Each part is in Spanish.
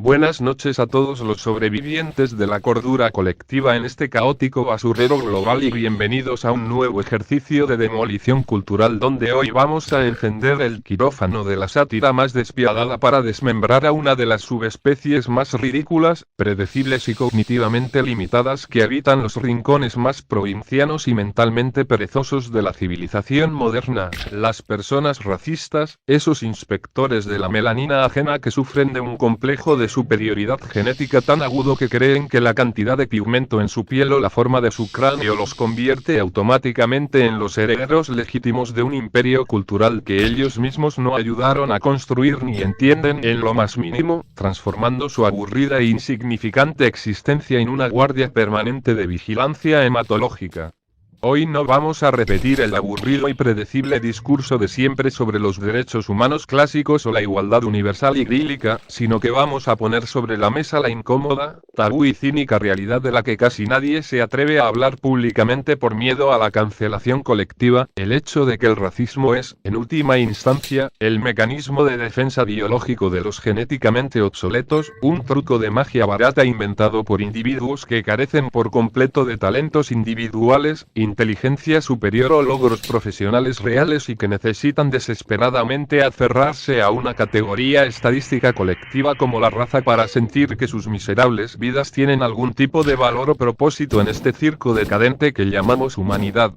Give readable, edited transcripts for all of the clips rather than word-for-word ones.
Buenas noches a todos los sobrevivientes de la cordura colectiva en este caótico basurero global y bienvenidos a un nuevo ejercicio de demolición cultural donde hoy vamos a encender el quirófano de la sátira más despiadada para desmembrar a una de las subespecies más ridículas, predecibles y cognitivamente limitadas que habitan los rincones más provincianos y mentalmente perezosos de la civilización moderna, las personas racistas, esos inspectores de la melanina ajena que sufren de un complejo de superioridad genética tan agudo que creen que la cantidad de pigmento en su piel o la forma de su cráneo los convierte automáticamente en los herederos legítimos de un imperio cultural que ellos mismos no ayudaron a construir ni entienden en lo más mínimo, transformando su aburrida e insignificante existencia en una guardia permanente de vigilancia hematológica. Hoy no vamos a repetir el aburrido y predecible discurso de siempre sobre los derechos humanos clásicos o la igualdad universal idílica, sino que vamos a poner sobre la mesa la incómoda, tabú y cínica realidad de la que casi nadie se atreve a hablar públicamente por miedo a la cancelación colectiva, el hecho de que el racismo es, en última instancia, el mecanismo de defensa biológico de los genéticamente obsoletos, un truco de magia barata inventado por individuos que carecen por completo de talentos individuales, inteligencia superior o logros profesionales reales y que necesitan desesperadamente aferrarse a una categoría estadística colectiva como la raza para sentir que sus miserables vidas tienen algún tipo de valor o propósito en este circo decadente que llamamos humanidad.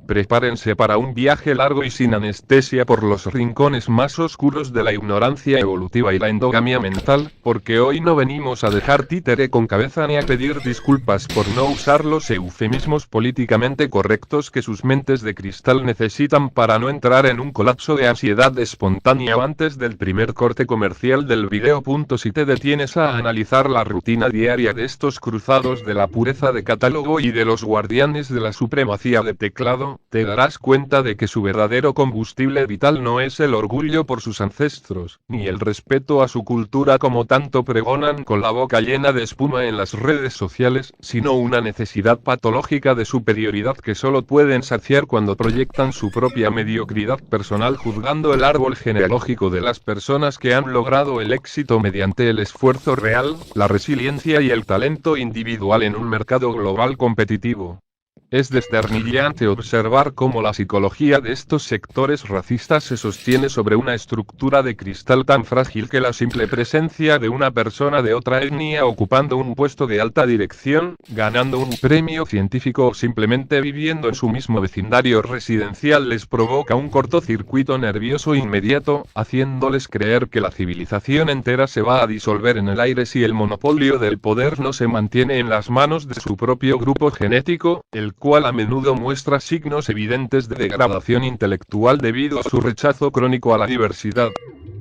Prepárense para un viaje largo y sin anestesia por los rincones más oscuros de la ignorancia evolutiva y la endogamia mental, porque hoy no venimos a dejar títere con cabeza ni a pedir disculpas por no usar los eufemismos políticamente correctos que sus mentes de cristal necesitan para no entrar en un colapso de ansiedad espontánea antes del primer corte comercial del video. Si te detienes a analizar la rutina diaria de estos cruzados de la pureza de catálogo y de los guardianes de la supremacía de teclado, te darás cuenta de que su verdadero combustible vital no es el orgullo por sus ancestros, ni el respeto a su cultura como tanto pregonan con la boca llena de espuma en las redes sociales, sino una necesidad patológica de superioridad que solo pueden saciar cuando proyectan su propia mediocridad personal juzgando el árbol genealógico de las personas que han logrado el éxito mediante el esfuerzo real, la resiliencia y el talento individual en un mercado global competitivo. Es desternillante observar cómo la psicología de estos sectores racistas se sostiene sobre una estructura de cristal tan frágil que la simple presencia de una persona de otra etnia ocupando un puesto de alta dirección, ganando un premio científico o simplemente viviendo en su mismo vecindario residencial les provoca un cortocircuito nervioso inmediato, haciéndoles creer que la civilización entera se va a disolver en el aire si el monopolio del poder no se mantiene en las manos de su propio grupo genético, el cual a menudo muestra signos evidentes de degradación intelectual debido a su rechazo crónico a la diversidad.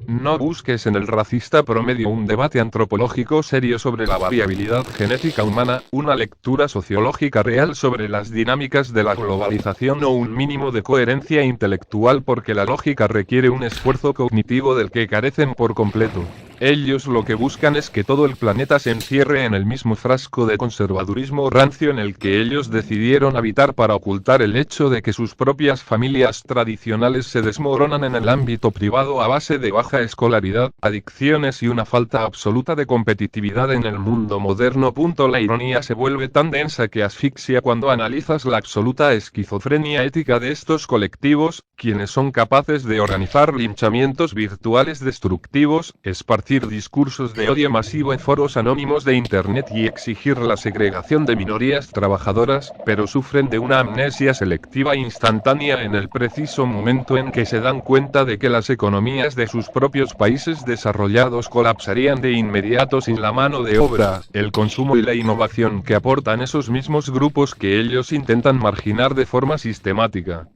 No busques en el racista promedio un debate antropológico serio sobre la variabilidad genética humana, una lectura sociológica real sobre las dinámicas de la globalización o un mínimo de coherencia intelectual porque la lógica requiere un esfuerzo cognitivo del que carecen por completo. Ellos lo que buscan es que todo el planeta se encierre en el mismo frasco de conservadurismo rancio en el que ellos decidieron habitar para ocultar el hecho de que sus propias familias tradicionales se desmoronan en el ámbito privado a base de baja escolaridad, adicciones y una falta absoluta de competitividad en el mundo moderno. La ironía se vuelve tan densa que asfixia cuando analizas la absoluta esquizofrenia ética de estos colectivos, quienes son capaces de organizar linchamientos virtuales destructivos, esparcir discursos de odio masivo en foros anónimos de internet y exigir la segregación de minorías trabajadoras, pero sufren de una amnesia selectiva instantánea en el preciso momento en que se dan cuenta de que las economías de sus propios países desarrollados colapsarían de inmediato sin la mano de obra, el consumo y la innovación que aportan esos mismos grupos que ellos intentan marginar de forma sistemática.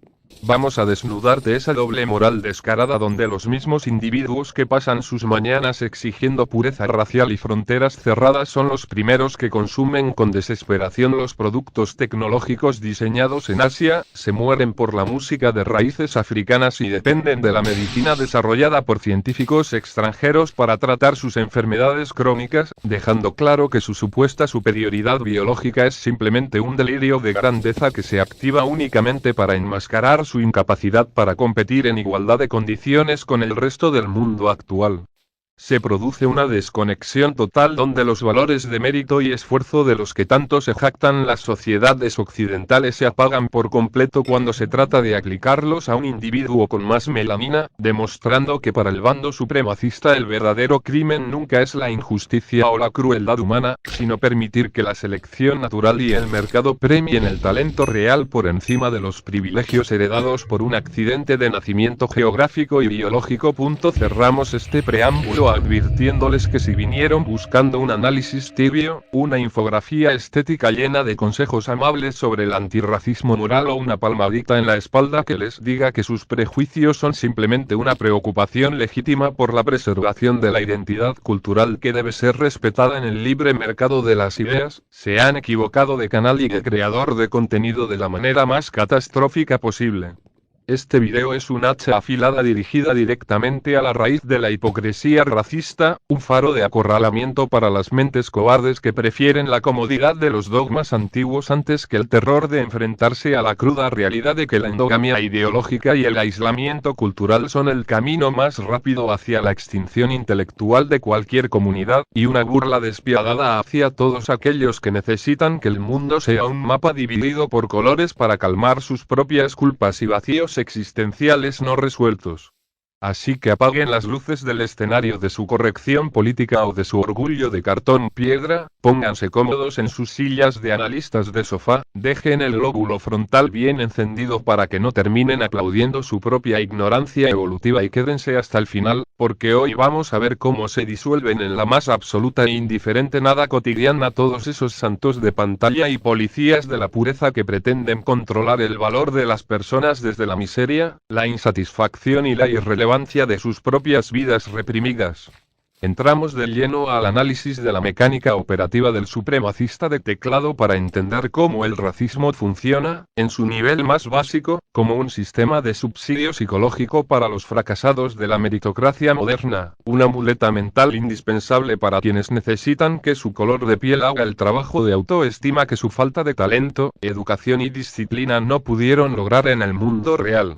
Vamos a desnudarte esa doble moral descarada donde los mismos individuos que pasan sus mañanas exigiendo pureza racial y fronteras cerradas son los primeros que consumen con desesperación los productos tecnológicos diseñados en Asia, se mueren por la música de raíces africanas y dependen de la medicina desarrollada por científicos extranjeros para tratar sus enfermedades crónicas, dejando claro que su supuesta superioridad biológica es simplemente un delirio de grandeza que se activa únicamente para enmascarar su incapacidad para competir en igualdad de condiciones con el resto del mundo actual. se produce una desconexión total donde los valores de mérito y esfuerzo de los que tanto se jactan las sociedades occidentales se apagan por completo cuando se trata de aplicarlos a un individuo con más melanina, demostrando que para el bando supremacista el verdadero crimen nunca es la injusticia o la crueldad humana, sino permitir que la selección natural y el mercado premien el talento real por encima de los privilegios heredados por un accidente de nacimiento geográfico y biológico. Cerramos este preámbulo advirtiéndoles que si vinieron buscando un análisis tibio, una infografía estética llena de consejos amables sobre el antirracismo moral o una palmadita en la espalda que les diga que sus prejuicios son simplemente una preocupación legítima por la preservación de la identidad cultural que debe ser respetada en el libre mercado de las ideas, se han equivocado de canal y de creador de contenido de la manera más catastrófica posible. Este video es un hacha afilada dirigida directamente a la raíz de la hipocresía racista, un faro de acorralamiento para las mentes cobardes que prefieren la comodidad de los dogmas antiguos antes que el terror de enfrentarse a la cruda realidad de que la endogamia ideológica y el aislamiento cultural son el camino más rápido hacia la extinción intelectual de cualquier comunidad, y una burla despiadada hacia todos aquellos que necesitan que el mundo sea un mapa dividido por colores para calmar sus propias culpas y vacíos existenciales no resueltos. Así que apaguen las luces del escenario de su corrección política o de su orgullo de cartón piedra, pónganse cómodos en sus sillas de analistas de sofá, dejen el lóbulo frontal bien encendido para que no terminen aplaudiendo su propia ignorancia evolutiva y quédense hasta el final, porque hoy vamos a ver cómo se disuelven en la más absoluta e indiferente nada cotidiana todos esos santos de pantalla y policías de la pureza que pretenden controlar el valor de las personas desde la miseria, la insatisfacción y la irrelevancia de sus propias vidas reprimidas. Entramos de lleno al análisis de la mecánica operativa del supremacista de teclado para entender cómo el racismo funciona, en su nivel más básico, como un sistema de subsidio psicológico para los fracasados de la meritocracia moderna, una muleta mental indispensable para quienes necesitan que su color de piel haga el trabajo de autoestima que su falta de talento, educación y disciplina no pudieron lograr en el mundo real.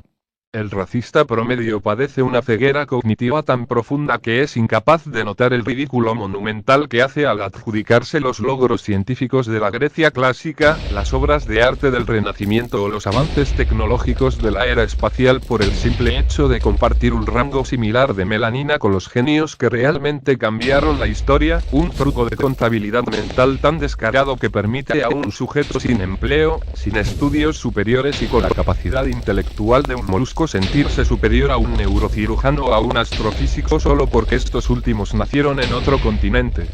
El racista promedio padece una ceguera cognitiva tan profunda que es incapaz de notar el ridículo monumental que hace al adjudicarse los logros científicos de la Grecia clásica, las obras de arte del Renacimiento o los avances tecnológicos de la era espacial por el simple hecho de compartir un rango similar de melanina con los genios que realmente cambiaron la historia, un truco de contabilidad mental tan descarado que permite a un sujeto sin empleo, sin estudios superiores y con la capacidad intelectual de un molusco sentirse superior a un neurocirujano o a un astrofísico solo porque estos últimos nacieron en otro continente.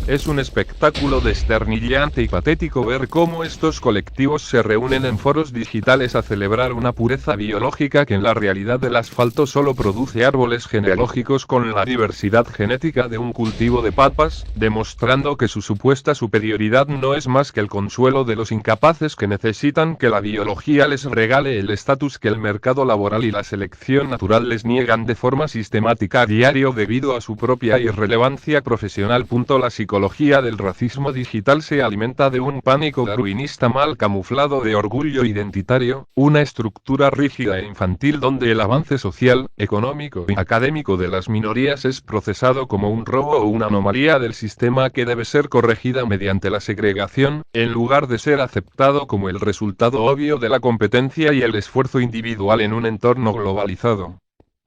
Es un espectáculo desternillante y patético ver cómo estos colectivos se reúnen en foros digitales a celebrar una pureza biológica que en la realidad del asfalto solo produce árboles genealógicos con la diversidad genética de un cultivo de papas, demostrando que su supuesta superioridad no es más que el consuelo de los incapaces que necesitan que la biología les regale el estatus que el mercado laboral y la selección natural les niegan de forma sistemática a diario debido a su propia irrelevancia profesional. La psicología del racismo digital se alimenta de un pánico darwinista mal camuflado de orgullo identitario, una estructura rígida e infantil donde el avance social, económico y académico de las minorías es procesado como un robo o una anomalía del sistema que debe ser corregida mediante la segregación, en lugar de ser aceptado como el resultado obvio de la competencia y el esfuerzo individual en un entorno globalizado.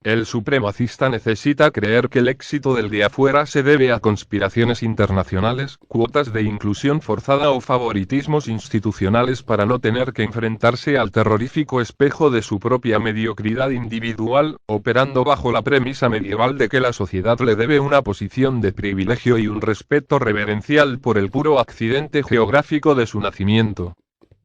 El supremacista necesita creer que el éxito del de afuera se debe a conspiraciones internacionales, cuotas de inclusión forzada o favoritismos institucionales para no tener que enfrentarse al terrorífico espejo de su propia mediocridad individual, operando bajo la premisa medieval de que la sociedad le debe una posición de privilegio y un respeto reverencial por el puro accidente geográfico de su nacimiento.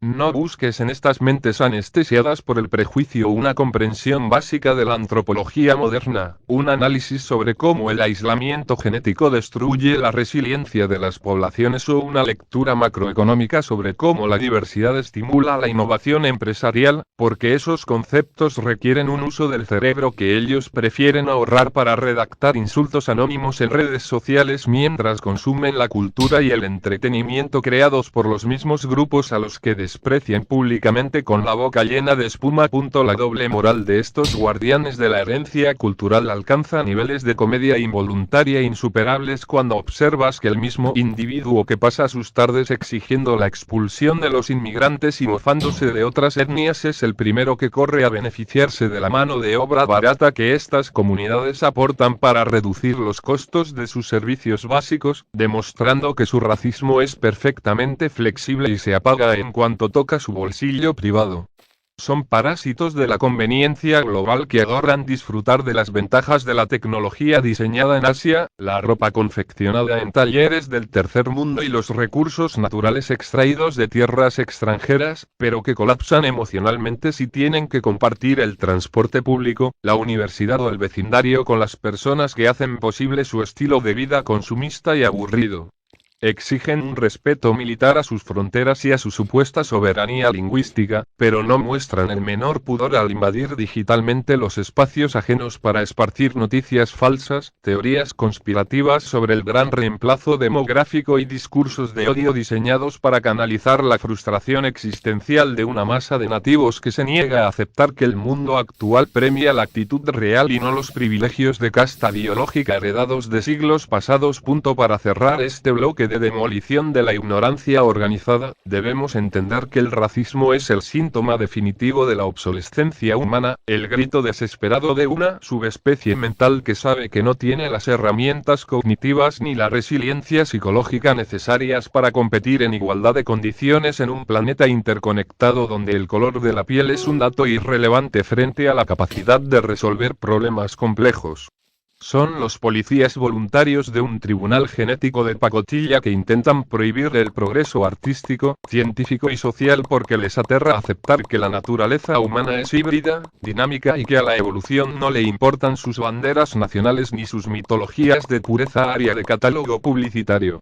No busques en estas mentes anestesiadas por el prejuicio una comprensión básica de la antropología moderna, un análisis sobre cómo el aislamiento genético destruye la resiliencia de las poblaciones o una lectura macroeconómica sobre cómo la diversidad estimula la innovación empresarial, porque esos conceptos requieren un uso del cerebro que ellos prefieren ahorrar para redactar insultos anónimos en redes sociales mientras consumen la cultura y el entretenimiento creados por los mismos grupos a los que desprecian públicamente con la boca llena de espuma. La doble moral de estos guardianes de la herencia cultural alcanza niveles de comedia involuntaria insuperables cuando observas que el mismo individuo que pasa sus tardes exigiendo la expulsión de los inmigrantes y mofándose de otras etnias es el primero que corre a beneficiarse de la mano de obra barata que estas comunidades aportan para reducir los costos de sus servicios básicos, demostrando que su racismo es perfectamente flexible y se apaga en cuanto toca su bolsillo privado. Son parásitos de la conveniencia global que adoran disfrutar de las ventajas de la tecnología diseñada en Asia, la ropa confeccionada en talleres del tercer mundo y los recursos naturales extraídos de tierras extranjeras, pero que colapsan emocionalmente si tienen que compartir el transporte público, la universidad o el vecindario con las personas que hacen posible su estilo de vida consumista y aburrido. Exigen un respeto militar a sus fronteras y a su supuesta soberanía lingüística, pero no muestran el menor pudor al invadir digitalmente los espacios ajenos para esparcir noticias falsas, teorías conspirativas sobre el gran reemplazo demográfico y discursos de odio diseñados para canalizar la frustración existencial de una masa de nativos que se niega a aceptar que el mundo actual premia la actitud real y no los privilegios de casta biológica heredados de siglos pasados. Para cerrar este bloque de demolición de la ignorancia organizada, debemos entender que el racismo es el síntoma definitivo de la obsolescencia humana, el grito desesperado de una subespecie mental que sabe que no tiene las herramientas cognitivas ni la resiliencia psicológica necesarias para competir en igualdad de condiciones en un planeta interconectado donde el color de la piel es un dato irrelevante frente a la capacidad de resolver problemas complejos. Son los policías voluntarios de un tribunal genético de pacotilla que intentan prohibir el progreso artístico, científico y social porque les aterra aceptar que la naturaleza humana es híbrida, dinámica y que a la evolución no le importan sus banderas nacionales ni sus mitologías de pureza aria de catálogo publicitario.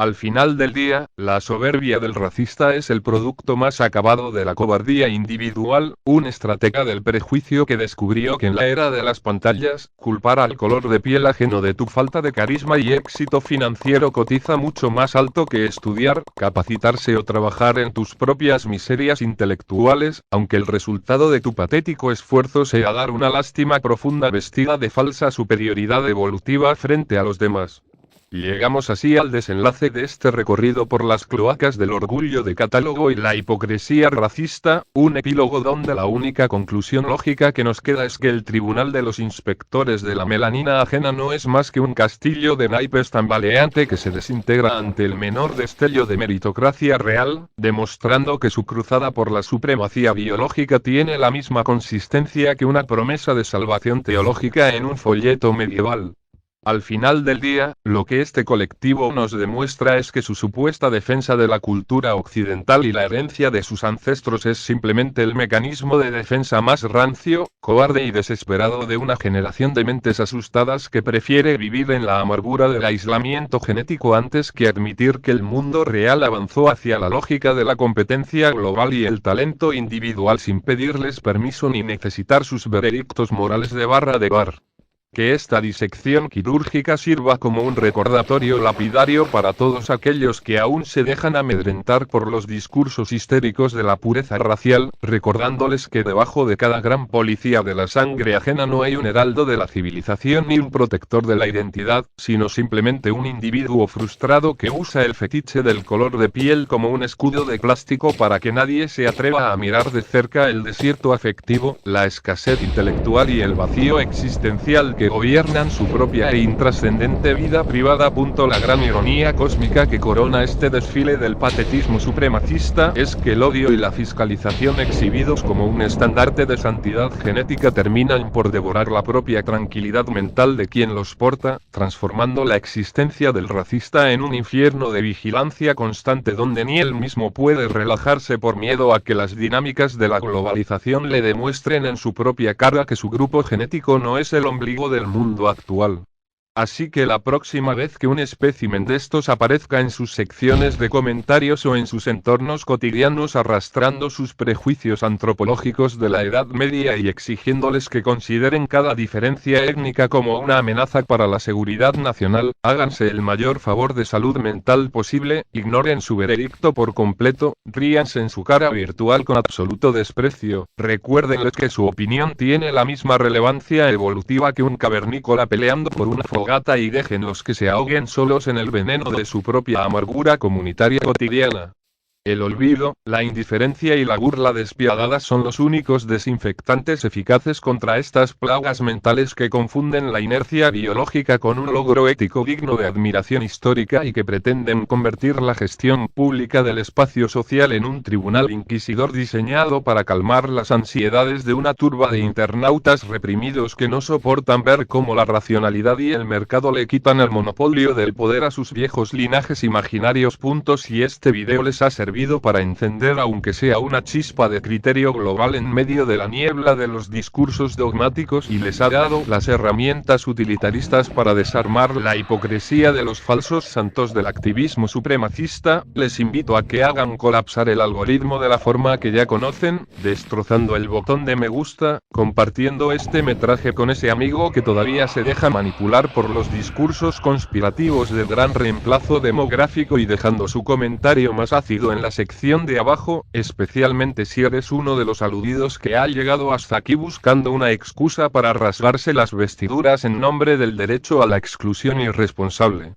Al final del día, la soberbia del racista es el producto más acabado de la cobardía individual, un estratega del prejuicio que descubrió que en la era de las pantallas, culpar al color de piel ajeno de tu falta de carisma y éxito financiero cotiza mucho más alto que estudiar, capacitarse o trabajar en tus propias miserias intelectuales, aunque el resultado de tu patético esfuerzo sea dar una lástima profunda vestida de falsa superioridad evolutiva frente a los demás. Llegamos así al desenlace de este recorrido por las cloacas del orgullo de catálogo y la hipocresía racista, un epílogo donde la única conclusión lógica que nos queda es que el tribunal de los inspectores de la melanina ajena no es más que un castillo de naipes tambaleante que se desintegra ante el menor destello de meritocracia real, demostrando que su cruzada por la supremacía biológica tiene la misma consistencia que una promesa de salvación teológica en un folleto medieval. Al final del día, lo que este colectivo nos demuestra es que su supuesta defensa de la cultura occidental y la herencia de sus ancestros es simplemente el mecanismo de defensa más rancio, cobarde y desesperado de una generación de mentes asustadas que prefiere vivir en la amargura del aislamiento genético antes que admitir que el mundo real avanzó hacia la lógica de la competencia global y el talento individual sin pedirles permiso ni necesitar sus veredictos morales de barra de bar. Que esta disección quirúrgica sirva como un recordatorio lapidario para todos aquellos que aún se dejan amedrentar por los discursos histéricos de la pureza racial, recordándoles que debajo de cada gran policía de la sangre ajena no hay un heraldo de la civilización ni un protector de la identidad, sino simplemente un individuo frustrado que usa el fetiche del color de piel como un escudo de plástico para que nadie se atreva a mirar de cerca el desierto afectivo, la escasez intelectual y el vacío existencial que gobiernan su propia e intrascendente vida privada. La gran ironía cósmica que corona este desfile del patetismo supremacista es que el odio y la fiscalización exhibidos como un estandarte de santidad genética terminan por devorar la propia tranquilidad mental de quien los porta, transformando la existencia del racista en un infierno de vigilancia constante donde ni él mismo puede relajarse por miedo a que las dinámicas de la globalización le demuestren en su propia cara que su grupo genético no es el ombligo del mundo actual. Así que la próxima vez que un espécimen de estos aparezca en sus secciones de comentarios o en sus entornos cotidianos arrastrando sus prejuicios antropológicos de la Edad Media y exigiéndoles que consideren cada diferencia étnica como una amenaza para la seguridad nacional, háganse el mayor favor de salud mental posible, ignoren su veredicto por completo, ríanse en su cara virtual con absoluto desprecio, recuérdenles que su opinión tiene la misma relevancia evolutiva que un cavernícola peleando por una fogata y déjenlos que se ahoguen solos en el veneno de su propia amargura comunitaria cotidiana. El olvido, la indiferencia y la burla despiadada son los únicos desinfectantes eficaces contra estas plagas mentales que confunden la inercia biológica con un logro ético digno de admiración histórica y que pretenden convertir la gestión pública del espacio social en un tribunal inquisidor diseñado para calmar las ansiedades de una turba de internautas reprimidos que no soportan ver cómo la racionalidad y el mercado le quitan el monopolio del poder a sus viejos linajes imaginarios. Si este video les ha servido para encender aunque sea una chispa de criterio global en medio de la niebla de los discursos dogmáticos y les ha dado las herramientas utilitaristas para desarmar la hipocresía de los falsos santos del activismo supremacista, les invito a que hagan colapsar el algoritmo de la forma que ya conocen, destrozando el botón de me gusta, compartiendo este metraje con ese amigo que todavía se deja manipular por los discursos conspirativos del gran reemplazo demográfico y dejando su comentario más ácido en la sección de abajo, especialmente si eres uno de los aludidos que ha llegado hasta aquí buscando una excusa para rasgarse las vestiduras en nombre del derecho a la exclusión irresponsable.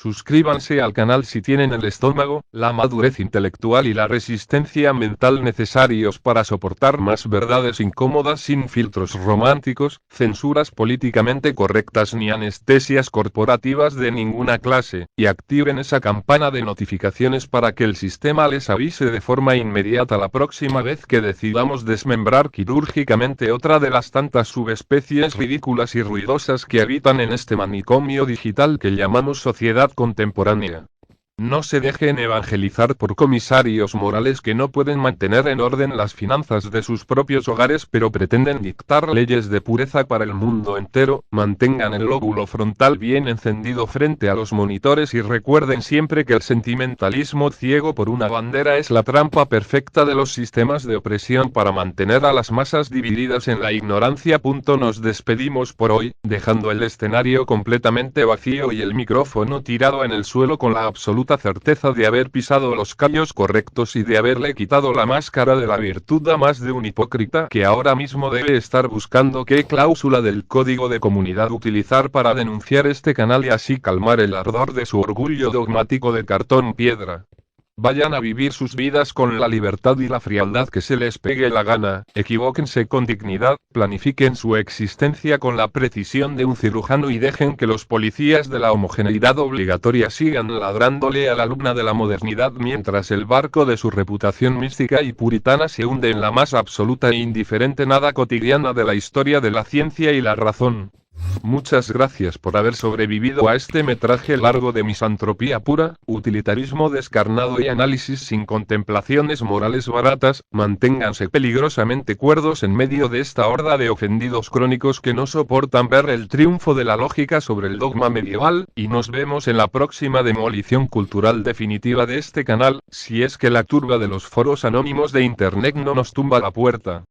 Suscríbanse al canal si tienen el estómago, la madurez intelectual y la resistencia mental necesarios para soportar más verdades incómodas sin filtros románticos, censuras políticamente correctas ni anestesias corporativas de ninguna clase, y activen esa campana de notificaciones para que el sistema les avise de forma inmediata la próxima vez que decidamos desmembrar quirúrgicamente otra de las tantas subespecies ridículas y ruidosas que habitan en este manicomio digital que llamamos sociedad contemporánea. No se dejen evangelizar por comisarios morales que no pueden mantener en orden las finanzas de sus propios hogares pero pretenden dictar leyes de pureza para el mundo entero. Mantengan el lóbulo frontal bien encendido frente a los monitores y recuerden siempre que el sentimentalismo ciego por una bandera es la trampa perfecta de los sistemas de opresión para mantener a las masas divididas en la ignorancia. Nos despedimos por hoy, dejando el escenario completamente vacío y el micrófono tirado en el suelo con la absoluta certeza de haber pisado los callos correctos y de haberle quitado la máscara de la virtud a más de un hipócrita que ahora mismo debe estar buscando qué cláusula del código de comunidad utilizar para denunciar este canal y así calmar el ardor de su orgullo dogmático de cartón piedra. Vayan a vivir sus vidas con la libertad y la frialdad que se les pegue la gana, equivóquense con dignidad, planifiquen su existencia con la precisión de un cirujano y dejen que los policías de la homogeneidad obligatoria sigan ladrándole a la luna de la modernidad mientras el barco de su reputación mística y puritana se hunde en la más absoluta e indiferente nada cotidiana de la historia de la ciencia y la razón. Muchas gracias por haber sobrevivido a este metraje largo de misantropía pura, utilitarismo descarnado y análisis sin contemplaciones morales baratas. Manténganse peligrosamente cuerdos en medio de esta horda de ofendidos crónicos que no soportan ver el triunfo de la lógica sobre el dogma medieval, y nos vemos en la próxima demolición cultural definitiva de este canal, si es que la turba de los foros anónimos de internet no nos tumba la puerta.